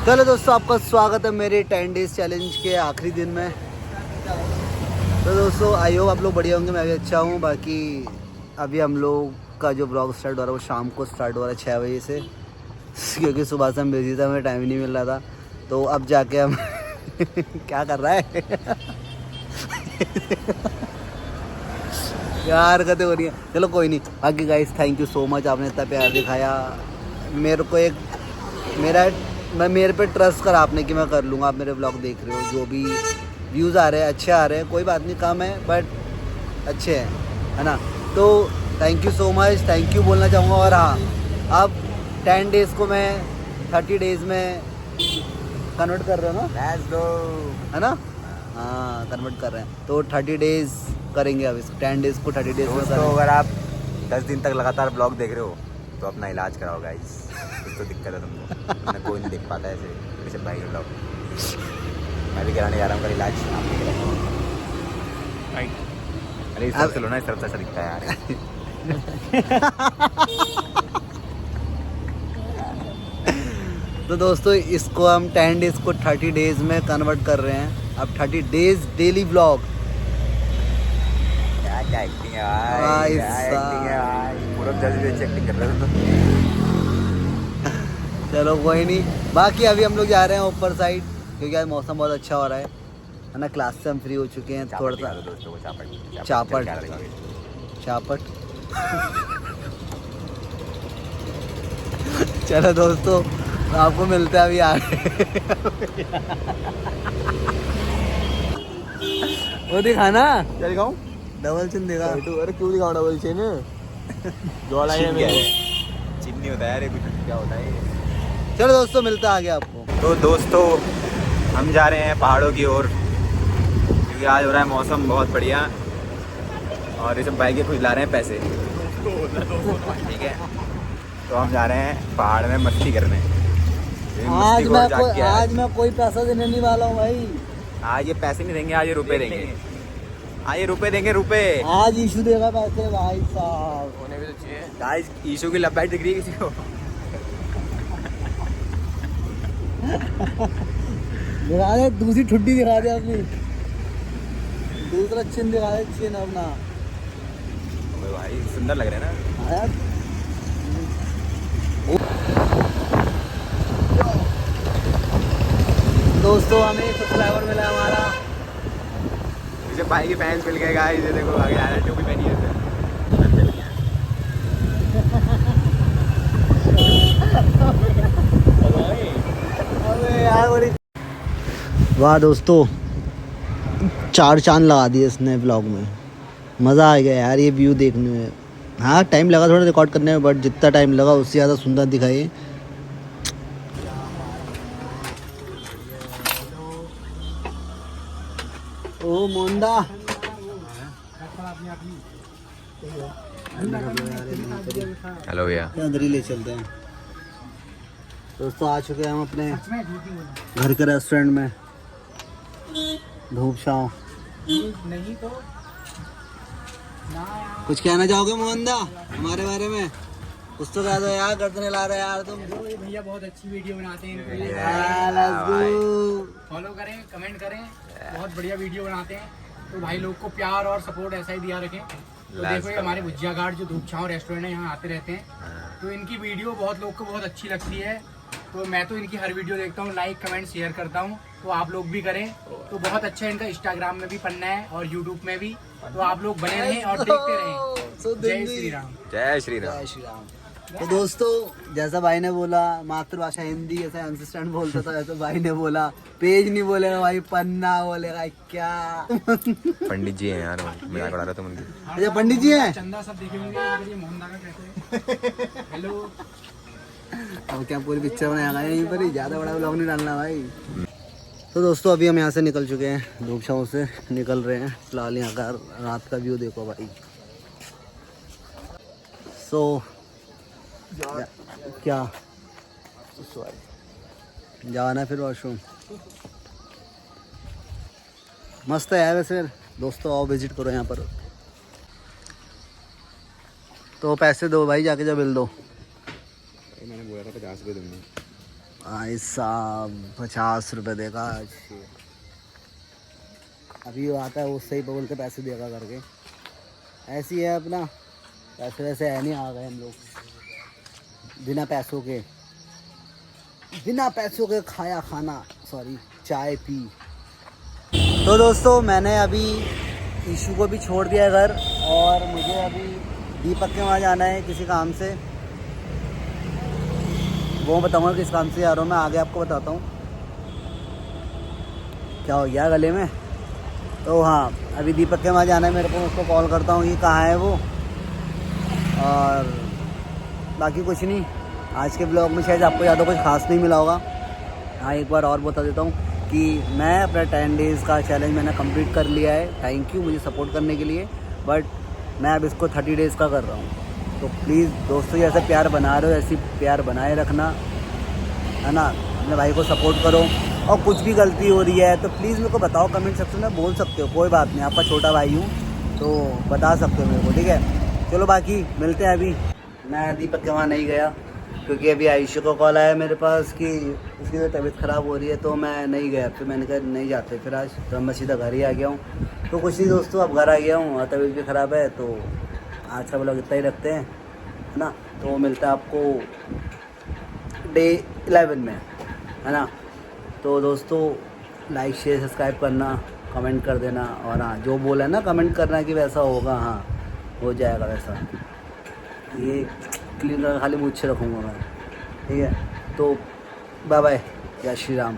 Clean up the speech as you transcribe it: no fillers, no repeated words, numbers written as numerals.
चलो दोस्तों, आपका स्वागत है मेरे 10 डेज चैलेंज के आखिरी दिन में। तो दोस्तों आई होप आप लोग बढ़िया होंगे, मैं भी अच्छा हूँ। बाकी अभी हम लोग का जो ब्लॉग स्टार्ट हो रहा है वो शाम को स्टार्ट हो रहा है 6 बजे से, क्योंकि सुबह से हम बिजी था, हमें टाइम ही नहीं मिल रहा था। तो अब जाके हम क्या कर रहा है क्या हरकतें हो रही हैं। चलो कोई नहीं। बाकी guys thank you so much, आपने इतना प्यार दिखाया मेरे को। मेरे पे ट्रस्ट कर आपने कि मैं कर लूँगा। आप मेरे ब्लॉग देख रहे हो, जो भी व्यूज़ आ रहे हैं अच्छे आ रहे हैं, कोई बात नहीं, कम है बट अच्छे हैं, है ना। तो thank you so much, thank you बोलना चाहूँगा। और हाँ, अब 10 डेज़ को मैं 30 डेज़ में कन्वर्ट कर रहे हो ना, लेट्स गो, है ना। हाँ कन्वर्ट कर रहे हैं, तो 30 डेज़ करेंगे अब इस 10 डेज़ को 30 डेज़ में दोस्तों करेंगे। अगर आप 10 दिन तक लगातार ब्लॉग देख रहे हो तो अपना इलाज कराओ गाइस, कुछ तो दिक्कत है तुमको, मैं कोई नहीं देख पाता ऐसे ऋषभ भाई के ब्लॉग। मैं भी कराने जा रहा हूँ कल इलाज। अरे इस तरफ से लो ना, इस तरफ से ऐसा दिखता है यार। तो दोस्तों इसको हम 10 डेज़ को 30 डेज़ में कन्वर्ट कर रहे हैं। अब 30 डेज़ डेली ब्लॉग। क्या एक्टिंग है भाई, क्या एक्टिंग है भाई, पूरा 10 दिन से एक्टिंग कर रहे हो तुम। चलो कोई नहीं। बाकी अभी हम लोग जा रहे हैं ऊपर साइड, क्योंकि आज मौसम बहुत अच्छा हो रहा है ना। क्लास से हम फ्री हो चुके हैं थोड़ा सा। दोस्तों को चापट चापट चलो दोस्तों, आपको मिलता है अभी आगे। वो दिखाना, क्या दिखाऊं? डबल चिन दिखा। अरे क्यों दिखाऊं डबल चेन? जो लाइन है चिन्नी होता है यार, क्या होता है। चलो दोस्तों, मिलता है आगे आपको। तो दोस्तों हम जा रहे हैं पहाड़ों की ओर, क्योंकि आज हो रहा है मौसम बहुत बढ़िया और ये सब बाइक के कुछ ला रहे हैं पैसे, ठीक है। तो हम जा रहे हैं पहाड़ में मस्ती करने। आज मैं कोई पैसा देने नहीं वाला हूँ भाई। आज ये पैसे नहीं देंगे, आज ये रुपए देंगे। आज ये रुपए देंगे, रुपए। आज इशू देगा पैसे भाई साहब। होने भी तो चाहिए गाइस। ईशू की लंबाई दिख रही है किसी को? दिखा दे, दूसरी ठुड्डी दिखा दे अपनी, दूसरा चिन्ह दिखा दे, चिन्ह अपना। अबे भाई सुंदर लग रहे हैं ना। यार दोस्तों हमें सब्सक्राइबर मिला हमारा। मुझे भाई के फैंस मिल गए गाइस, ये देखो आगे आ रहा है, टोपी पहनी है। वाह दोस्तों, 4 चांद लगा दिए इसने ब्लॉग में। मज़ा आ गया यार ये व्यू देखने में। हाँ टाइम लगा थोड़ा रिकॉर्ड करने में, बट जितना टाइम लगा उससे ज़्यादा सुंदर दिखाई। ओ मोंदा, हेलो भैया, अंदर ही ले चलते हैं। दोस्तों आ चुके हैं हम अपने घर के रेस्टोरेंट में, धूप छाँव। नहीं तो कुछ कहना चाहोगे मोहनदा हमारे बारे में? कुछ तो कह दो यार, गर्दन ला रहे यार तुम। भैया बहुत अच्छी वीडियो बनाते हैं, फॉलो करें, कमेंट करें, बहुत बढ़िया वीडियो बनाते हैं। तो भाई लोग को प्यार और सपोर्ट ऐसा ही दिया रखें। तो देखो ये हमारे भुजिया घाट जो धूप छाँव रेस्टोरेंट है, यहाँ आते रहते हैं। तो इनकी वीडियो बहुत लोग को बहुत अच्छी लगती है। तो मैं तो इनकी हर वीडियो देखता हूँ, लाइक कमेंट शेयर करता हूँ। तो आप लोग भी करें। तो बहुत अच्छा इनका इंस्टाग्राम में भी पन्ना है और यूट्यूब में भी। तो आप लोग बने रहें और देखते रहें। जय श्री राम। जय श्री राम। जय श्री राम। तो दोस्तों जैसा भाई ने बोला, मातृभाषा हिंदी, ऐसा असिस्टेंट बोलता था, ऐसा भाई ने बोला पेज नहीं बोलेगा भाई, पन्ना बोलेगा। क्या पंडित जी हैं यार, मजाक उड़ा रहा था उनकी। अच्छा पंडित जी हैं। चंदा सब देखे होंगे, मोहनदा का कहते हैं। हेलो, अब क्या पूरी पिक्चर बनाएगा यहीं पर ही, ज़्यादा बड़ा व्लॉग नहीं डालना भाई। तो दोस्तों अभी हम यहाँ से निकल चुके हैं, धूप छाँव से निकल रहे हैं। फिलहाल यहाँ का रात का व्यू देखो भाई। सो क्या जाना फिर वॉशरूम? मस्त है यार वैसे। दोस्तों आओ विजिट करो यहाँ पर। तो पैसे दो भाई, जाके जो बिल दो। मैंने बोला था 50 रुपये दूंगा। भाई साहब 50 रुपये देगा आज। अभी वो आता है उससे ही बोल के पैसे देगा करके, ऐसी है अपना। पैसे वैसे है नहीं, आ गए हम लोग बिना पैसों के खाया खाना, सॉरी चाय पी। तो दोस्तों मैंने अभी ईशू को भी छोड़ दिया घर, और मुझे अभी दीपक के वहाँ जाना है किसी काम से। वो बताऊँगा किस काम से जा रहा हूँ मैं, आगे आपको बताता हूँ। क्या हो गया गले में? तो हाँ, अभी दीपक के वहाँ जाना है मेरे को, उसको कॉल करता हूँ, ये कहाँ है वो। और बाकी कुछ नहीं, आज के ब्लॉग में शायद आपको ज़्यादा कुछ खास नहीं मिला होगा। हाँ, एक बार और बता देता हूँ कि मैं अपना 10 डेज़ का चैलेंज मैंने कंप्लीट कर लिया है। थैंक यू मुझे सपोर्ट करने के लिए, बट मैं अब इसको 30 डेज़ का कर रहा हूँ। तो प्लीज़ दोस्तों, जैसे प्यार बना रहे हो ऐसी प्यार बनाए रखना, है ना। अपने भाई को सपोर्ट करो, और कुछ भी गलती हो रही है तो प्लीज़ मेरे को बताओ, कमेंट सेक्शन में बोल सकते हो, कोई बात नहीं, आपका छोटा भाई हूँ तो बता सकते हो मेरे को, ठीक है। चलो बाकी मिलते हैं। अभी मैं दीपक के वहाँ नहीं गया क्योंकि अभी आयुष्य को कॉल आया मेरे पास कि उसकी तो तबीयत ख़राब हो रही है, तो मैं नहीं गया। फिर मैंने कहा नहीं जाते फिर आज, तो मैं सीधा घर ही आ गया हूँ। तो कुछ नहीं दोस्तों, अब घर आ गया हूँ और तबीयत भी ख़राब है, तो आज का ब्लॉग इतना ही रखते हैं, है ना। तो मिलता है आपको डे 11 में, है ना। तो दोस्तों लाइक शेयर सब्सक्राइब करना, कमेंट कर देना, और हाँ जो बोला है ना कमेंट करना कि वैसा होगा, हाँ हो जाएगा वैसा। ये क्लीन करके खाली मुझसे रखूँगा मैं, ठीक है। तो बाय बाय, जय श्री राम।